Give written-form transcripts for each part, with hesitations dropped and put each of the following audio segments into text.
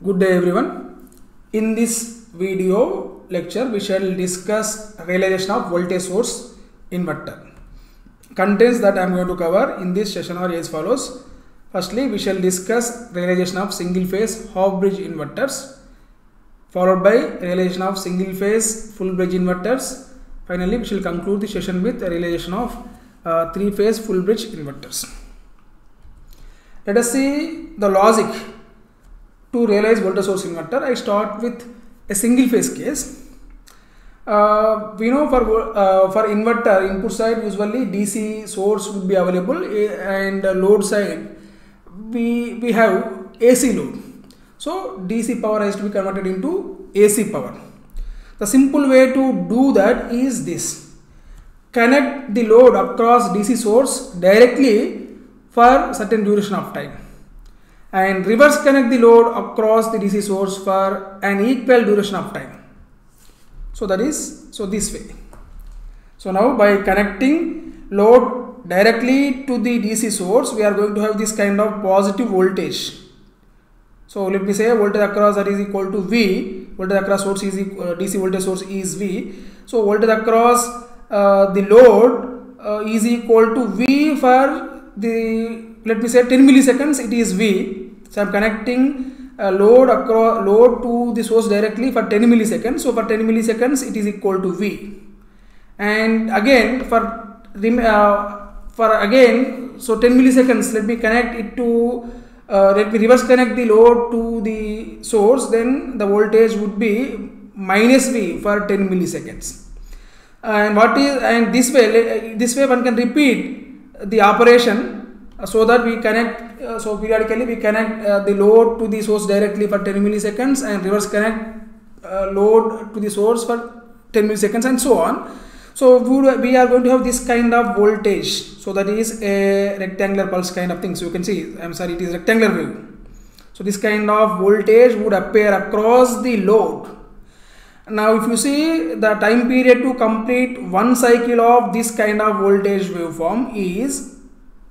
Good day everyone. In this video lecture we shall discuss realization of voltage source inverter. Contents that I am going to cover in this session are as follows. Firstly, we shall discuss realization of single phase half bridge inverters, followed by realization of single phase full bridge inverters. Finally, we shall conclude the session with realization of three phase full bridge inverters. Let us see the logic to realize voltage source inverter. I start with a single phase case. We know for inverter input side usually DC source would be available, and load side we have AC load. So DC power has to be converted into AC power. The simple way to do that is this: connect the load across DC source directly for certain duration of time, and reverse connect the load across the DC source for an equal duration of time. So this way. So now by connecting load directly to the DC source, we are going to have this kind of positive voltage. So let me say voltage across that is equal to V. Voltage across source is DC voltage source is V. So voltage across the load is equal to V for the, let me say 10 milliseconds it is V. So I am connecting load to the source directly for 10 milliseconds. So for 10 milliseconds it is equal to V. And again so 10 milliseconds, let me connect it to let me reverse connect the load to the source, then the voltage would be minus V for 10 milliseconds. And this way one can repeat the operation so that we connect periodically we connect the load to the source directly for 10 milliseconds and reverse connect load to the source for 10 milliseconds and so on. So we are going to have this kind of voltage. So that is a rectangular pulse kind of thing. So you can see, it is rectangular wave. So this kind of voltage would appear across the load. Now if you see, the time period to complete one cycle of this kind of voltage waveform is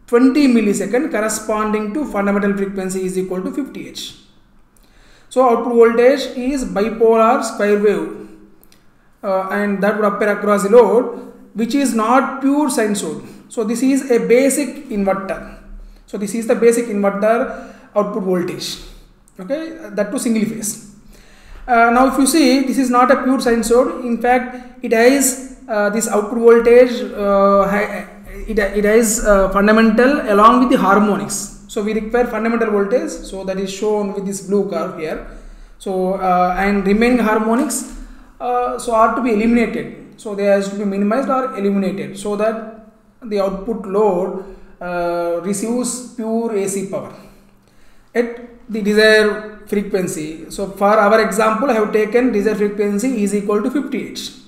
20 milliseconds, corresponding to fundamental frequency is equal to 50 Hz. So output voltage is bipolar square wave, and that would appear across the load, which is not pure sinusoid. So this is a basic inverter. So this is the basic inverter output voltage. Okay, that to single phase. Now if you see, this is not a pure sinusoid. In fact, it has this output voltage. It has fundamental along with the harmonics. So we require fundamental voltage. So that is shown with this blue curve here. So and remaining harmonics are to be eliminated. So they has to be minimized or eliminated so that the output load receives pure AC power at the desired frequency. So for our example, I have taken desired frequency is equal to 50 Hz.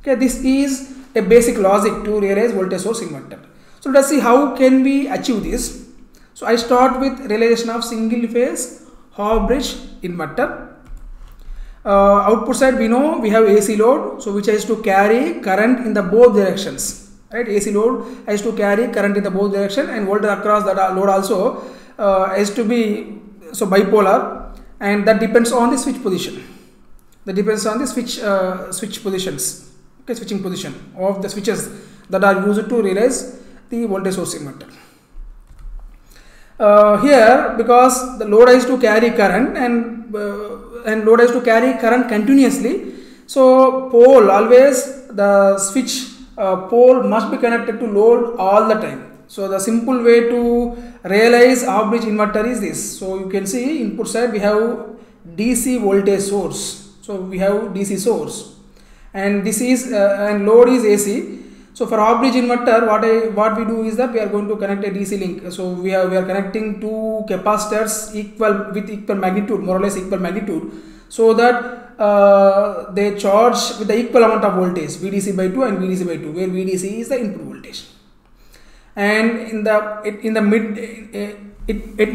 Okay, this is a basic logic to realize voltage source inverter. So let us see how can we achieve this. So I start with realization of single phase half bridge inverter. Output side we know we have AC load, so which has to carry current in the both directions, right? AC load has to carry current in the both direction, and voltage across that load also has to be bipolar, and that depends on the switch position. That depends on the switch positions, okay, switching position of the switches that are used to realize the voltage source inverter. Here, because the load has to carry current and load has to carry current continuously, so the switch pole must be connected to load all the time. So the simple way to realize half bridge inverter is this. So you can see input side we have DC voltage source. So we have DC source, and this is and load is AC. So for half bridge inverter, what we do is that we are going to connect a DC link. So we are connecting two capacitors with equal magnitude, more or less equal magnitude, so that they charge with the equal amount of voltage, VDC by 2 and VDC by 2, where VDC is the input voltage. And at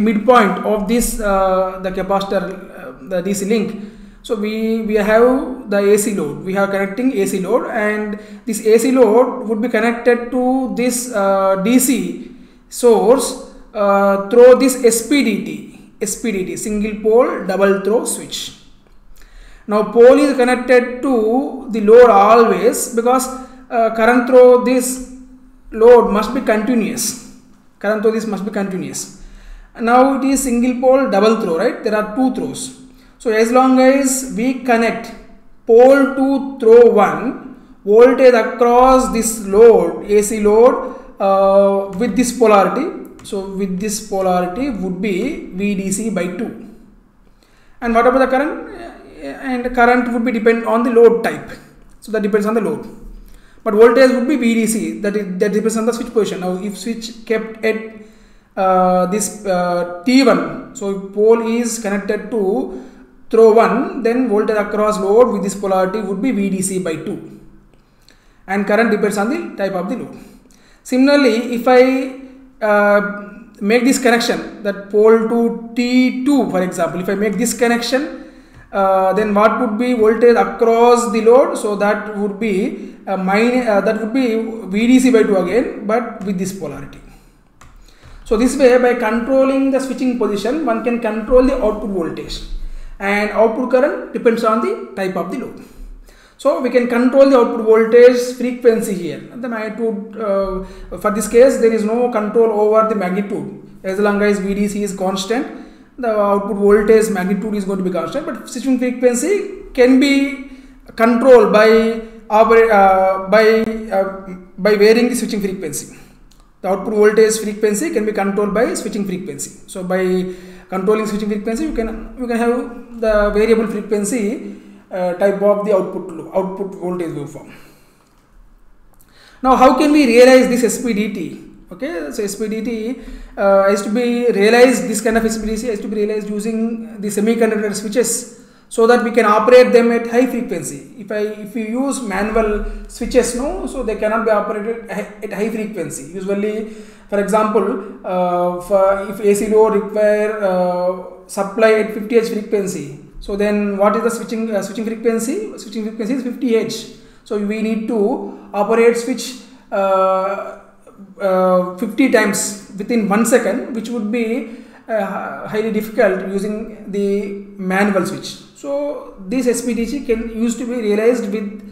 midpoint of this the capacitor, the DC link, so we have the AC load. We are connecting AC load, and this AC load would be connected to this DC source through this SPDT. SPDT, single pole double throw switch. Now pole is connected to the load always, because current through this load must be continuous. Current through this must be continuous. Now it is single pole double throw, right? There are two throws. So as long as we connect pole to throw 1, voltage across this load, AC load, with this polarity. So with this polarity would be VDC by 2. And what about the current? And current would be depend on the load type. So that depends on the load. But voltage would be VDC, that depends on the switch position. Now if switch kept at this T1, so if pole is connected to throw 1, then voltage across load with this polarity would be VDC by 2. And current depends on the type of the load. Similarly, if I make this connection, that pole to T2 for example, if I make this connection, then what would be voltage across the load? So that would be VDC by 2 again, but with this polarity. So this way, by controlling the switching position, one can control the output voltage, and output current depends on the type of the load. So we can control the output voltage frequency here. The magnitude, for this case, there is no control over the magnitude. As long as VDC is constant, the output voltage magnitude is going to be constant. But switching frequency can be controlled by varying the switching frequency. The output voltage frequency can be controlled by switching frequency. So by controlling switching frequency, you can have the variable frequency type of the output voltage waveform. Now how can we realize this SPDT? Okay, so SPDT has to be realized, this kind of SPDT has to be realized using the semiconductor switches, so that we can operate them at high frequency. If you use manual switches, so they cannot be operated at high frequency. Usually, for example, if AC load require supply at 50 Hz frequency, so then what is the switching frequency? Switching frequency is 50 Hz. So we need to operate switch 50 times within 1 second, which would be highly difficult using the manual switch. So this SPDT can used to be realized with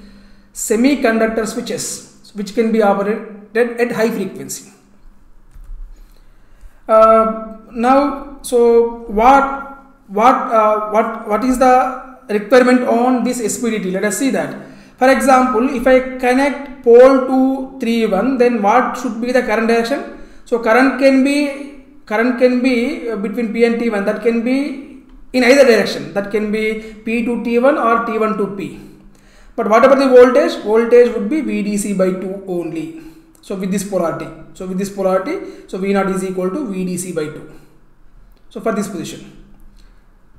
semiconductor switches, which can be operated at high frequency. Now, so what is the requirement on this SPDT? Let us see that. For example, if I connect pole to 3-1, then what should be the current direction? So current can be between P and T1. That can be in either direction. That can be P to T1 or T1 to P. But what about the voltage? Voltage would be VDC by 2 only. So with this polarity. So V0 is equal to VDC by 2. So for this position.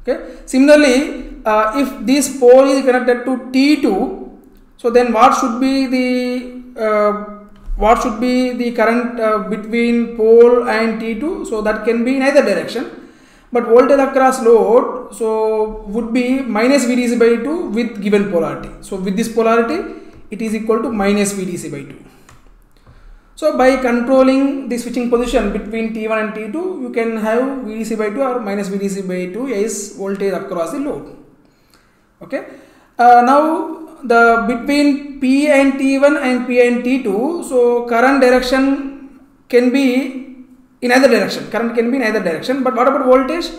Okay. Similarly, if this pole is connected to T2, so then what should be the current between pole and T2? So that can be in either direction. But voltage across load, so would be minus VDC by 2 with given polarity. So with this polarity, it is equal to minus VDC by 2. So by controlling the switching position between T1 and T2, you can have VDC by 2 or minus VDC by 2 as voltage across the load. Okay. Now the between P and T1 and P and T2, so current direction can be in either direction. Current can be in either direction. But what about voltage?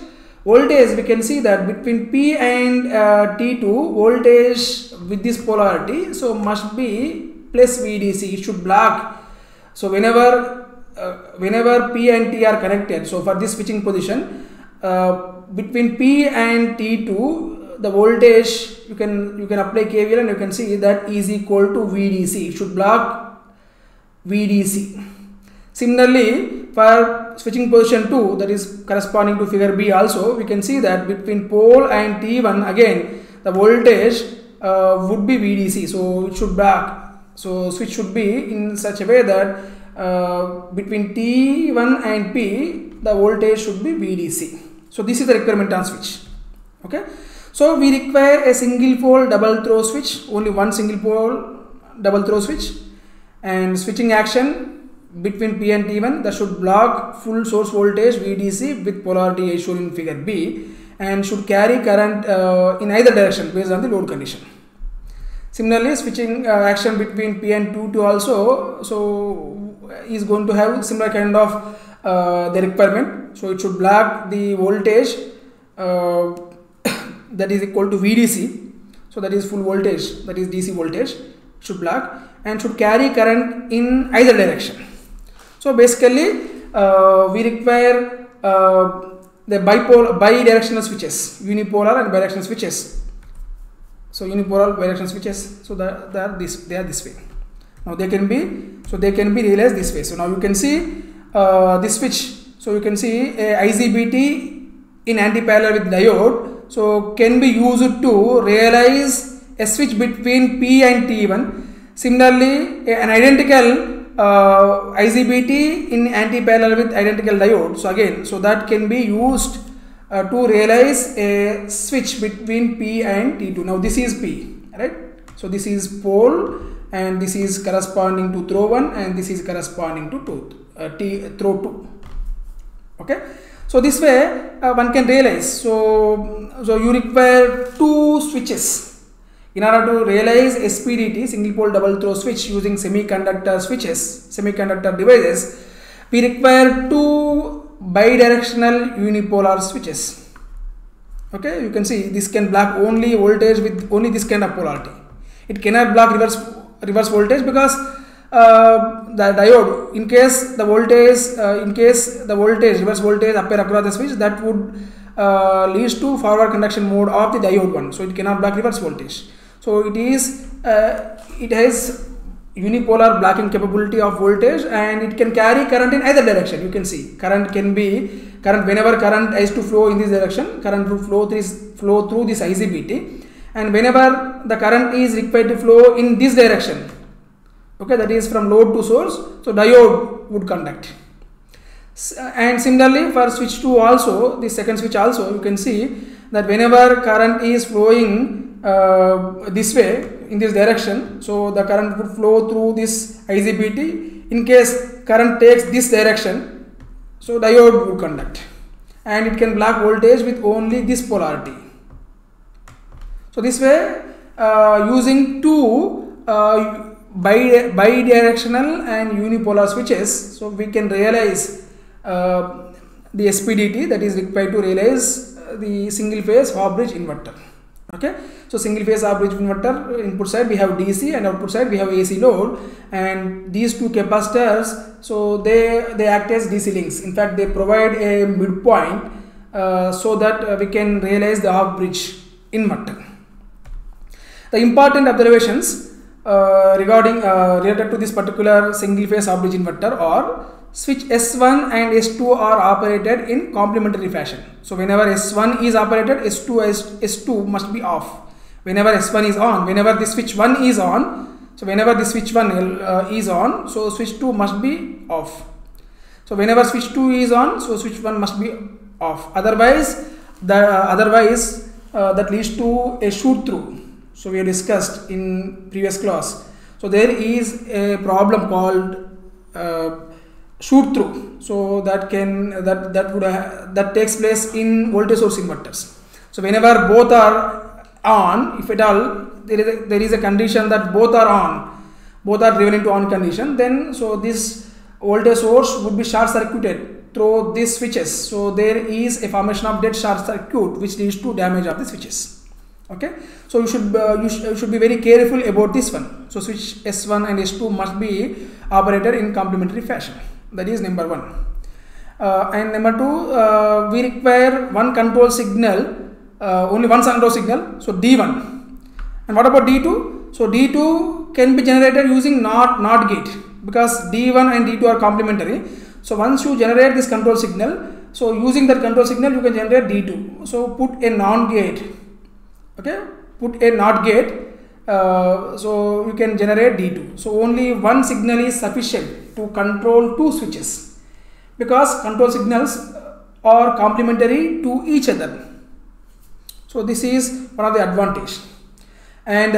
Voltage, we can see that between P and T2, voltage with this polarity, so must be plus VDC. It should block. So whenever P and T are connected, so for this switching position, between P and T2, the voltage you can apply KVL and you can see that is equal to VDC. It should block VDC. Similarly, for switching position 2, that is corresponding to figure B also, we can see that between pole and T1 again the voltage would be VDC. So it should block. So switch should be in such a way that between T1 and P the voltage should be VDC. So this is the requirement on switch. Okay. So we require a single pole double throw switch, only one single pole double throw switch, and switching action between P and T1 that should block full source voltage VDC with polarity as shown in figure B, and should carry current in either direction based on the load condition. Similarly, switching action between P and T2 also is going to have similar kind of the requirement. So it should block the voltage that is equal to VDC. So that is full voltage, that is DC voltage, should block and should carry current in either direction. So basically we require the bidirectional switches, unipolar and bidirectional switches. So unipolar bidirectional switches, so that they are this way. Now they can be realized this way. So now you can see this switch. So you can see a IGBT in anti-parallel with diode. So can be used to realize a switch between P and T1. Similarly, an identical IGBT in anti-parallel with identical diode. So again, so that can be used to realize a switch between P and T2. Now this is P, right? So this is pole, and this is corresponding to throw 1, and this is corresponding to throw 2. Okay, so this way one can realize. So you require 2 switches in order to realize SPDT, single pole double throw switch, using semiconductor switches, semiconductor devices. We require 2 bidirectional unipolar switches. Okay, you can see this can block only voltage with only this kind of polarity. It cannot block reverse voltage because the diode, in case the voltage reverse voltage appear across the switch, that would leads to forward conduction mode of the diode one. So it cannot block reverse voltage. So it has unipolar blocking capability of voltage, and it can carry current in either direction. You can see current whenever current is to flow in this direction, current will flow through this IGBT, and whenever the current is required to flow in this direction, okay, that is from load to source, so diode would conduct. And similarly for switch 2 also, the second switch also, you can see that whenever current is flowing this way, in this direction, so the current would flow through this IGBT. In case current takes this direction, so diode would conduct, and it can block voltage with only this polarity. So this way, using 2 bidirectional and unipolar switches, so we can realize the SPDT that is required to realize the single phase half bridge inverter. Okay, so single phase half bridge inverter, input side we have DC and output side we have AC load, and these 2 capacitors, so they act as DC links. In fact, they provide a midpoint so that we can realize the half bridge inverter. The important observations related to this particular single phase half bridge inverter are: switch S1 and S2 are operated in complementary fashion. So whenever S1 is operated, S2 must be off. Whenever S1 is on, whenever the switch 1 is on, so whenever the switch 1 is on, so switch 2 must be off. So whenever switch 2 is on, so switch 1 must be off. Otherwise that leads to a shoot through. So we have discussed in previous class. So there is a problem called shoot through. So that takes place in voltage source inverters. So whenever both are on, if at all there is a condition that both are on, both are driven into on condition, then so this voltage source would be short circuited through these switches. So there is a formation of dead short circuit which leads to damage of the switches. Okay, so you should be very careful about this one. So switch S1 and S2 must be operated in complementary fashion. That is number 1. And number 2, we require one control signal, only one control signal, so D1. And what about D2? So D2 can be generated using NOT gate, because D1 and D2 are complementary. So once you generate this control signal, so using that control signal you can generate D2. So put a NOT gate, okay, put a NOT gate, so you can generate D2. So only one signal is sufficient to control 2 switches, because control signals are complementary to each other. So this is one of the advantage. And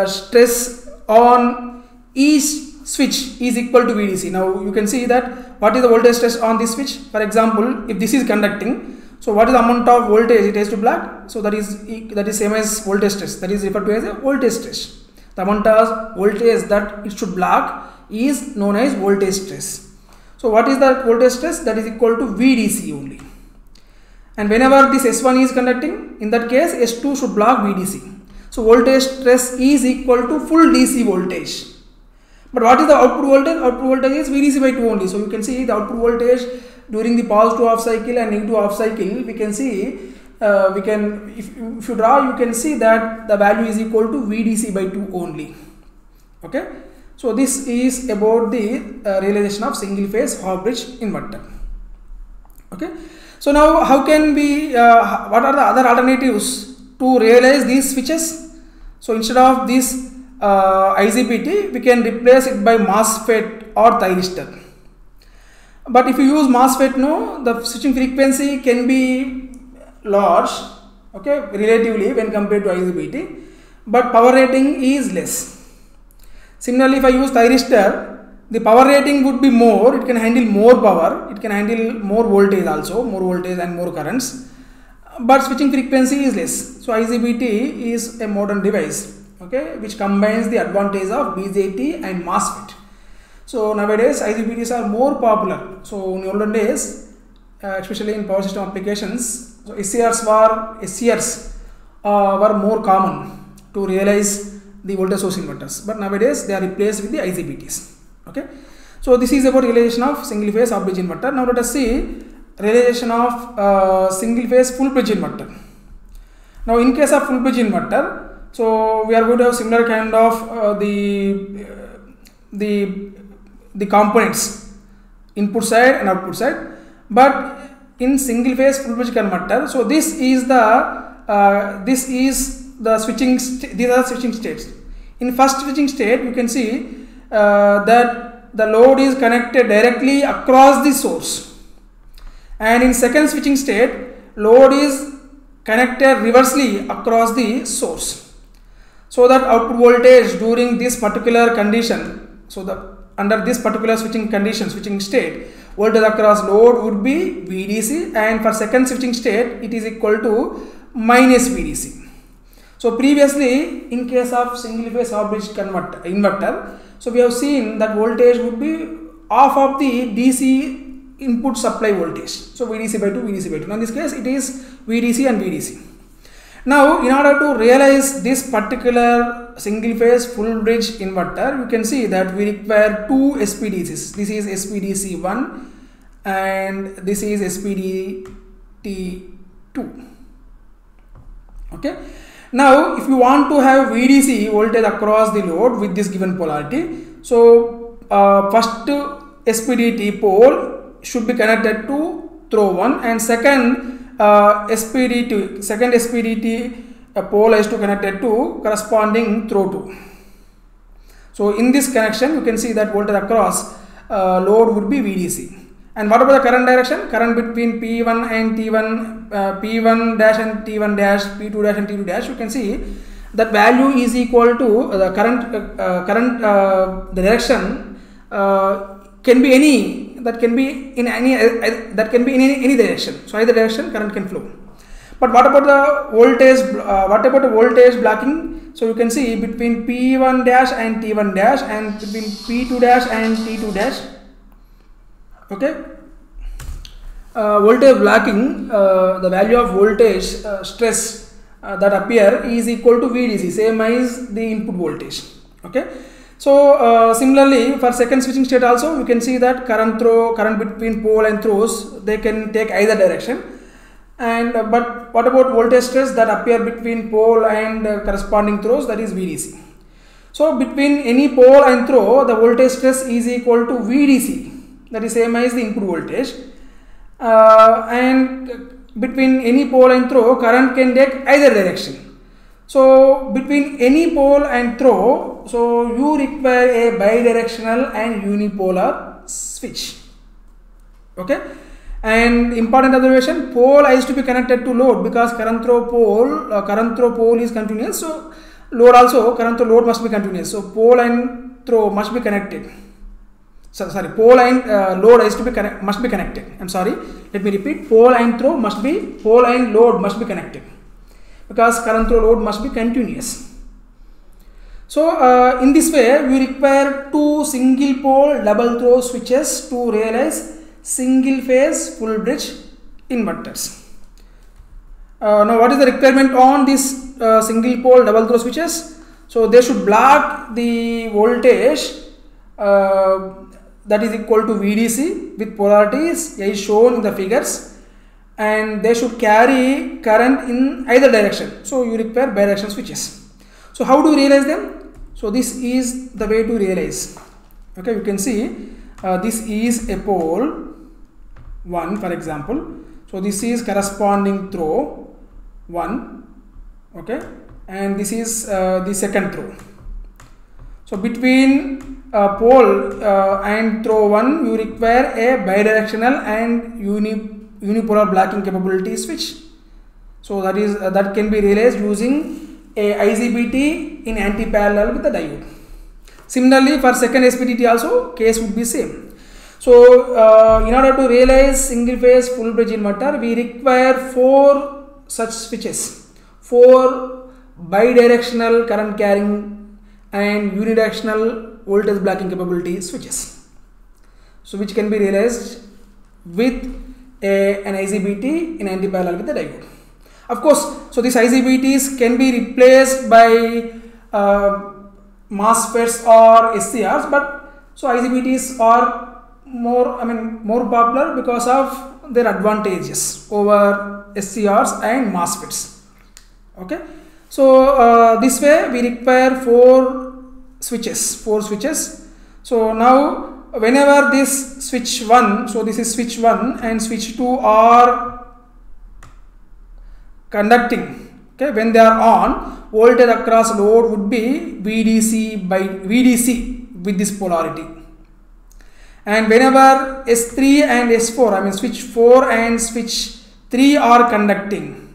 stress on each switch is equal to VDC. Now you can see that what is the voltage stress on this switch. For example, if this is conducting, so what is the amount of voltage it has to black? So that is same as voltage stress. That is referred to as a voltage stress. The amount of voltage that it should block is known as voltage stress. So what is the voltage stress? That is equal to VDC only. And whenever this S1 is conducting, in that case S2 should block VDC. So voltage stress is equal to full DC voltage. But what is the output voltage? Output voltage is VDC by 2 only. So you can see the output voltage during the positive half cycle and negative half cycle. We can see, if you draw, you can see that the value is equal to VDC by 2 only. Okay. So this is about the realization of single phase half bridge inverter. Okay. So now how can we, what are the other alternatives to realize these switches? So instead of this IGBT, we can replace it by MOSFET or thyristor. But if you use MOSFET, no, the switching frequency can be large, okay, relatively when compared to IGBT, but power rating is less. Similarly, if I use thyristor, the power rating would be more, it can handle more power, it can handle more voltage also, more voltage and more currents, but switching frequency is less. So IGBT is a modern device, okay, which combines the advantage of BJT and MOSFET. So nowadays IGBTs are more popular. So in olden days, especially in power system applications, so SCRs were more common to realize the voltage source inverters, but nowadays they are replaced with the IGBTs. Okay, so this is about realization of single phase half bridge inverter. Now let us see realization of single phase full bridge inverter. Now in case of full bridge inverter, so we are going to have similar kind of the components, input side and output side, but in single phase full bridge converter, so this is the switching these are the switching states. In first switching state, you can see that the load is connected directly across the source, and in second switching state, load is connected reversely across the source, so that output voltage during this particular condition, so the under this particular switching condition, switching state, voltage across load would be VDC, and for second switching state it is equal to minus VDC. So previously, in case of single phase half bridge inverter, so we have seen that voltage would be half of the DC input supply voltage. So VDC by 2, VDC by 2. Now in this case, it is VDC and VDC. Now, in order to realize this particular single phase full bridge inverter, you can see that we require two SPDCs. This is SPDC 1 and this is SPDT 2. Okay. Now, if you want to have VDC voltage across the load with this given polarity, so first SPDT pole should be connected to throw 1, and second SPDT pole is to connected to corresponding throw 2. So in this connection, you can see that voltage across load would be VDC. And what about the current direction? Current between P1 and T1, P1 dash and T1 dash, P2 dash and T2 dash, you can see that value is equal to the the direction can be any, that can be in any direction. So either direction current can flow. But what about the voltage blocking? So you can see between P1 dash and T1 dash and between P2 dash and T2 dash. Okay, voltage blocking, the value of voltage stress that appear is equal to VDC, same as the input voltage. Okay, so similarly for second switching state also, you can see that current between pole and throws, they can take either direction. And but what about voltage stress that appear between pole and corresponding throws, that is VDC. So between any pole and throw, the voltage stress is equal to VDC, that is same as the input voltage, and between any pole and throw, current can take either direction. So between any pole and throw, so you require a bidirectional and unipolar switch. Okay, and important observation, pole is to be connected to load because current throw pole is continuous. So load also, current through load must be continuous. So pole and throw must be connected. Sorry, pole and load is to be must be connected. I'm sorry. Let me repeat. Pole and load must be connected, because current through load must be continuous. So in this way, we require two single pole double throw switches to realize single phase full bridge inverters. Now, what is the requirement on this single pole double throw switches? So they should block the voltage that is equal to VDC with polarities as shown in the figures, and they should carry current in either direction. So you require bidirectional switches. So how do you realize them? So this is the way to realize. Okay, you can see this is a pole 1, for example. So this is corresponding throw 1, okay, and this is the second throw. So between pole and throw 1, you require a bidirectional and unipolar blocking capability switch. So that can be realized using a IGBT in anti-parallel with the diode. Similarly, for second SPDT also case would be same. So in order to realize single phase full bridge inverter, we require 4 such switches, 4 bidirectional current carrying and unidirectional voltage blocking capability switches, so which can be realized with an IGBT in anti-parallel with the diode. Of course, so these IGBTs can be replaced by MOSFETs or SCRs, but so IGBTs are more popular because of their advantages over SCRs and MOSFETs. Okay, so this way we require 4 switches. So now whenever this switch 1, so this is switch 1 and switch 2 are conducting, okay, when they are on, voltage across load would be VDC with this polarity. And whenever S3 and S4, switch 4 and switch 3 are conducting,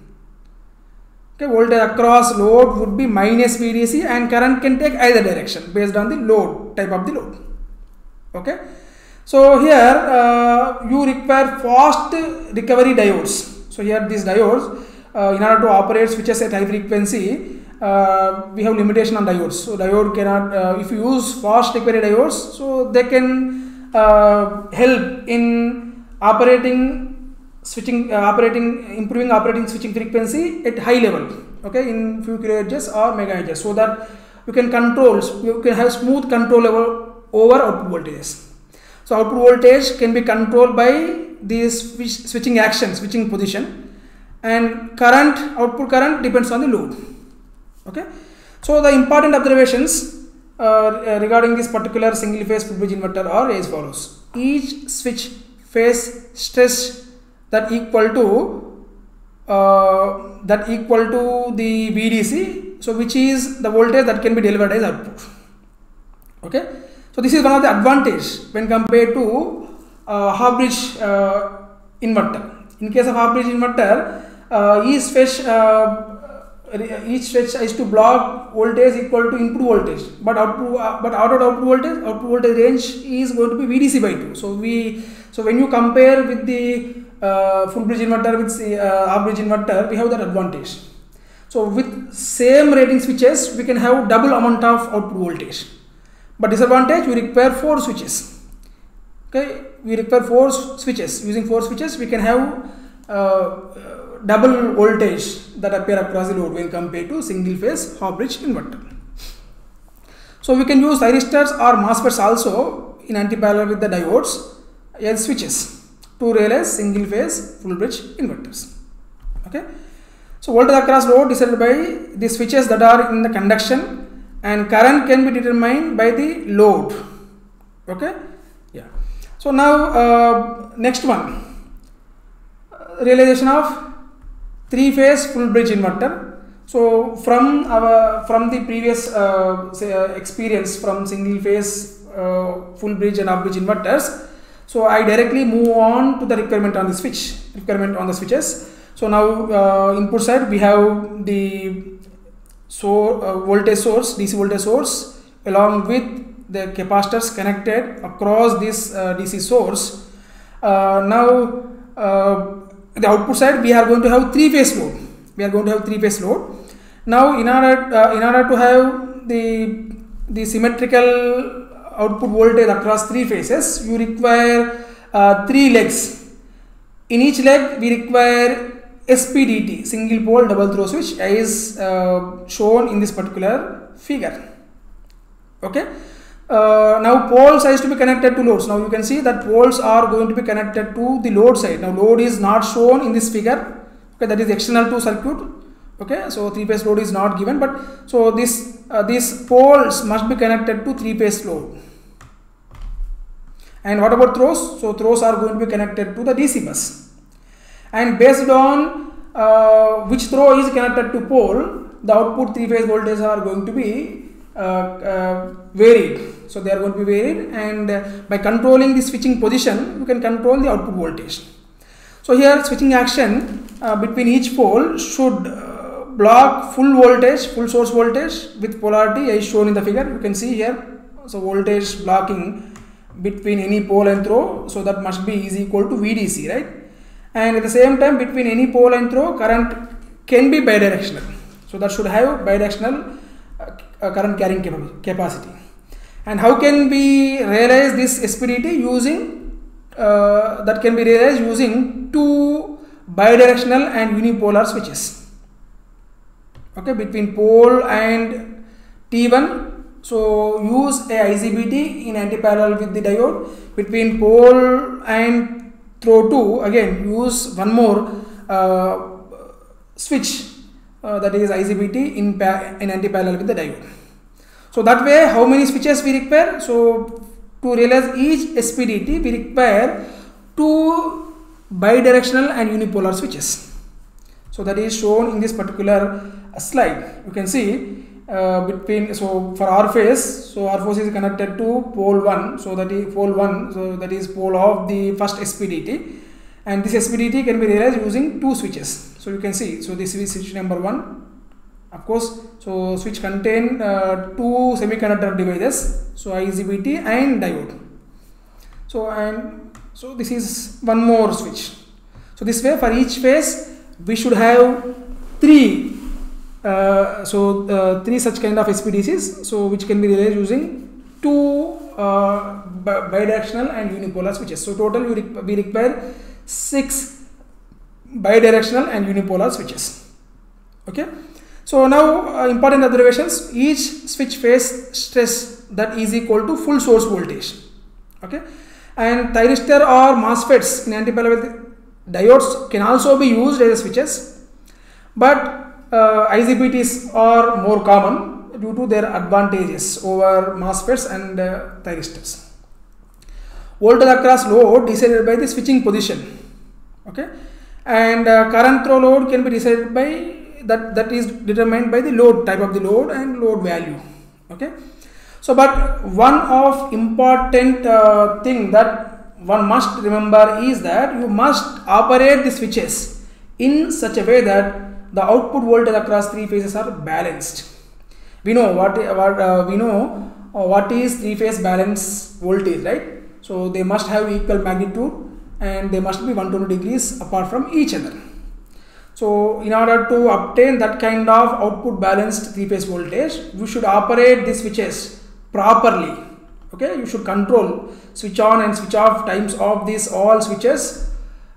okay, voltage across load would be minus VDC, and current can take either direction based on the load, type of the load. Okay, so here you require fast recovery diodes. So here these diodes, in order to operate switches at high frequency, we have limitation on diodes. So diode cannot, if you use fast recovery diodes, so they can help in improving operating switching frequency at high level, okay, in few kilohertz or megahertz, so that you can have smooth control over output voltages. So output voltage can be controlled by this switching action, switching position, and output current depends on the load. Okay, so the important observations regarding this particular single phase full bridge inverter are as follows. Each switch phase stress that equal to the VDC, so which is the voltage that can be delivered as output. Okay, so this is one of the advantage when compared to half bridge inverter. In case of half bridge inverter, each switch is to block voltage equal to input voltage, but output voltage range is going to be VDC by 2. So when you compare with the full bridge inverter with half bridge inverter, we have that advantage. So with same rating switches, we can have double amount of output voltage. But disadvantage, we require 4 switches. Okay, we require 4 switches. Using 4 switches, we can have double voltage that appear across the load when compared to single phase half bridge inverter. So we can use thyristors or MOSFETs also in anti-parallel with the diodes as switches to realize single phase full bridge inverters. Okay, so voltage across load decided by the switches that are in the conduction, and current can be determined by the load. Okay, yeah. So now next one, realization of 3-phase full bridge inverter. So from the previous experience from single phase full bridge and half bridge inverters, so I directly move on to the requirement on the switches. So now input side we have the voltage source, DC voltage source, along with the capacitors connected across this DC source. Now the output side we are going to have three-phase load. We are going to have three-phase load. Now in order to have the symmetrical output voltage across three phases, you require three legs. In each leg we require SPDT, single pole double throw switch, as shown in this particular figure. Okay. Now poles has to be connected to loads. Now you can see that poles are going to be connected to the load side. Now load is not shown in this figure. Okay, that is external to circuit. Okay, so three-phase load is not given, but so these poles must be connected to three-phase load. And what about throws? So throws are going to be connected to the DC bus. And based on which throw is connected to pole, the output three-phase voltages are going to be varied. So they are going to be varied, and by controlling the switching position, you can control the output voltage. So here switching action between each pole should block full voltage, full source voltage with polarity as shown in the figure. You can see here. So voltage blocking between any pole and throw, so that must be is equal to VDC, right? And at the same time, between any pole and throw, current can be bidirectional. So that should have bidirectional current carrying capacity. And how can we realize this SPDT? Using that can be realized using two bidirectional and unipolar switches. Okay, between pole and T1. So use a IGBT in anti-parallel with the diode. Between pole and throw 2, again use one more switch, that is IGBT in anti-parallel with the diode. So that way, how many switches we require? So to realize each SPDT, we require two bidirectional and unipolar switches. So that is shown in this particular slide. You can see so for R phase, so R phase is connected to pole 1, so that is pole 1, so that is pole of the first SPDT, and this SPDT can be realized using two switches. So you can see, so this is switch number 1, of course. So switch contain two semiconductor devices, so IGBT and diode. So this is one more switch. So this way, for each phase we should have three three such kind of SPDCs, so which can be realized using two bidirectional and unipolar switches. So total we require 6 bidirectional and unipolar switches. Okay. So now important observations: each switch phase stress that is equal to full source voltage. Okay. And thyristor or MOSFETs in anti-parallel diodes can also be used as switches, but IGBTs are more common due to their advantages over MOSFETs and thyristors. Voltage across load decided by the switching position. Okay, and current through load can be decided by that is determined by the load type of the load and load value. Okay, so but one of important thing that one must remember is that you must operate the switches in such a way that the output voltage across three phases are balanced. We know what is three-phase balance voltage, right? So they must have equal magnitude and they must be 120 degrees apart from each other. So in order to obtain that kind of output balanced three-phase voltage, we should operate the switches properly. Okay, you should control switch on and switch off times of these all switches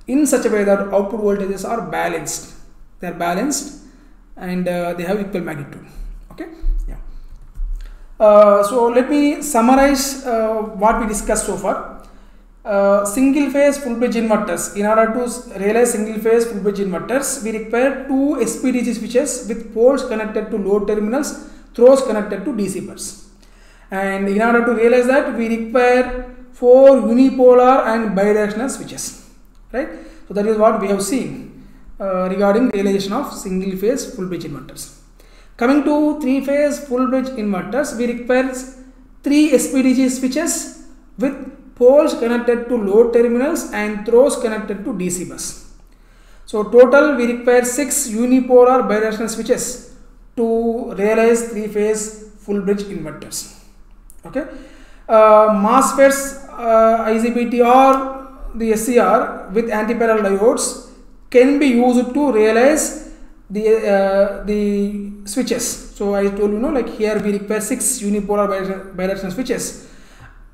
in such a way that output voltages are balanced. They are balanced and they have equal magnitude. Okay, yeah. So let me summarize what we discussed so far. Single phase full bridge inverters. In order to realize single phase full bridge inverters, we require two SPDC switches with poles connected to load terminals, throws connected to DC bus. And in order to realize that, we require 4 unipolar and bidirectional switches. Right? So that is what we have seen regarding realization of single phase full bridge inverters. Coming to 3-phase full bridge inverters, we require 3 SPDC switches with poles connected to load terminals and throws connected to DC bus. So total we require 6 unipolar bidirectional switches to realize 3-phase full bridge inverters. Okay. MOSFETs, IGBT or the SCR with antiparallel diodes can be used to realize the switches. So I told you, like here we require 6 unipolar bidirectional switches.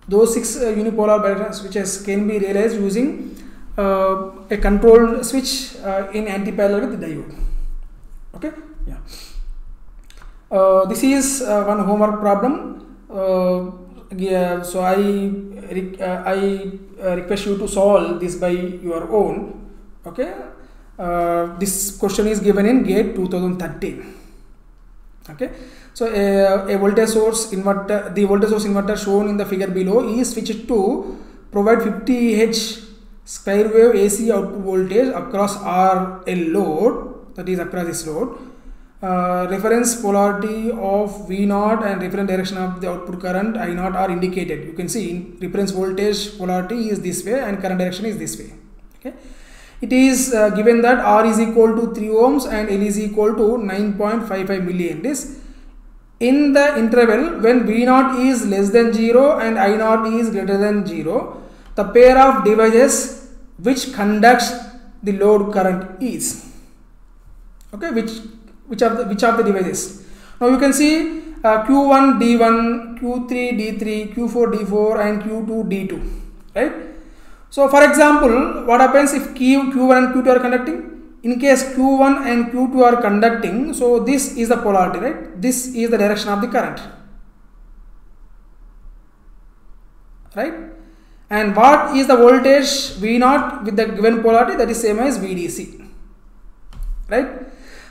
Those 6 unipolar bidirectional switches can be realized using a controlled switch in antiparallel with the diode. Okay, yeah. This is one homework problem. Yeah, so I request you to solve this by your own. Okay, this question is given in GATE 2013. Okay, so a voltage source inverter, the voltage source inverter shown in the figure below is switched to provide 50 Hz square wave AC output voltage across RL load, that is across this load. Reference polarity of V0 and reference direction of the output current I0 are indicated. You can see reference voltage polarity is this way and current direction is this way. Okay, it is given that R is equal to 3 ohms and L is equal to 9.55 milliamps in the interval when V0 is less than 0 and I0 is greater than 0. The pair of devices which conducts the load current is, okay, which are the devices. Now you can see Q1 D1, Q3 D3, Q4 D4 and Q2 D2, right? So for example, what happens if Q1 and Q2 are conducting? In case Q1 and Q2 are conducting, so this is the polarity, right? This is the direction of the current, right? And what is the voltage V0 with the given polarity? That is same as VDC, right?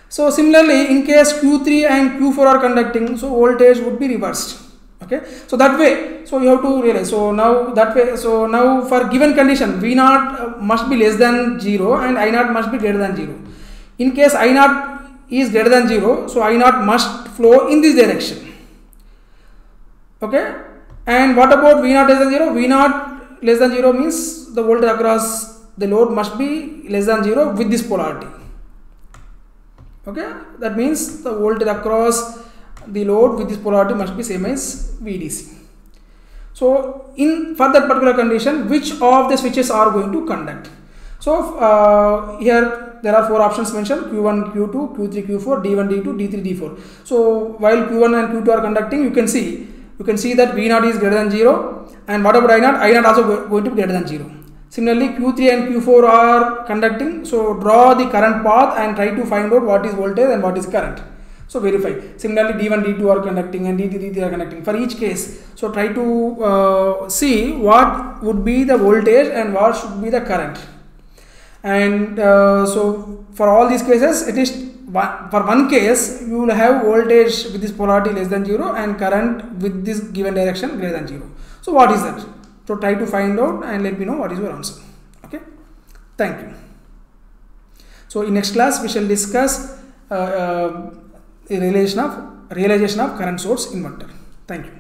So similarly, in case Q3 and Q4 are conducting, so voltage would be reversed. Okay, so that way, so you have to realize. So now that way, so now for given condition, V0 must be less than 0 and I0 must be greater than 0. In case I0 is greater than 0, so I0 must flow in this direction. Okay, and what about V0 less than 0? V0 less than 0 means the voltage across the load must be less than 0 with this polarity. Okay, that means the voltage across the load with this polarity must be same as VDC. So for that particular condition, which of the switches are going to conduct? So here there are 4 options mentioned: Q1, Q2, Q3, Q4, D1, D2, D3, D4. So while Q1 and Q2 are conducting, you can see that V0 is greater than 0, and what about I0? I0 also going to be greater than 0. Similarly, Q3 and Q4 are conducting, so draw the current path and try to find out what is voltage and what is current. So verify. Similarly, D1, D2 are conducting and D3, D3 are conducting. For each case, so try to see what would be the voltage and what should be the current. And so for all these cases, at least for one case, you will have voltage with this polarity less than 0 and current with this given direction greater than 0. So what is that? So try to find out and let me know what is your answer. Okay, thank you. So in next class we shall discuss realization of current source inverter. Thank you.